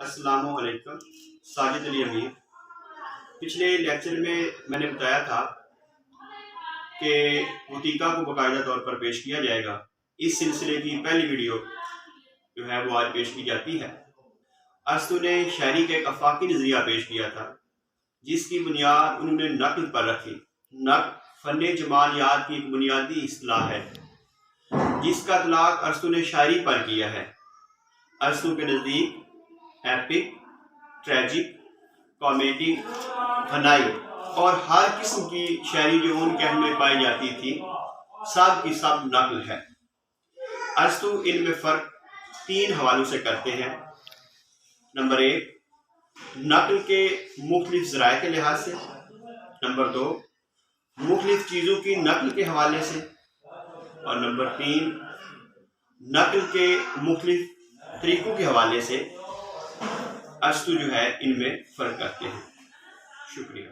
السلام علیکم، ساجد علی امیر۔ پچھلے لیکچر میں نے بتایا تھا کہ وتیقہ کو باقاعدہ طور پر پیش کیا جائے گا۔ اس سلسلے کی پہلی ویڈیو جو ہے وہ آج پیش کی جاتی ہے۔ ارسطو نے شاعری کا ایک افاقی نظریہ پیش کیا تھا جس کی بنیاد انہوں نے نقل پر رکھی۔ نقل فن جمالیات کی ایک بنیادی اصطلاح ہے جس کا اطلاق ارسطو نے شاعری پر کیا ہے۔ ارسطو کے نزدیک ایپک، ٹریجک، کامیڈی، غنائی اور ہر قسم کی شاعری جو ان کے میں پائی جاتی تھی سب کی سب نقل ہے۔ ارسطو ان میں فرق 3 حوالوں سے کرتے ہیں۔ نمبر 1، نقل کے مختلف ذرائع کے لحاظ سے۔ نمبر 2، مختلف چیزوں کی نقل کے حوالے سے۔ اور نمبر 3، نقل کے مختلف طریقوں کے حوالے سے ارسطو جو ہے ان میں فرق کرتے ہیں۔ شکریہ۔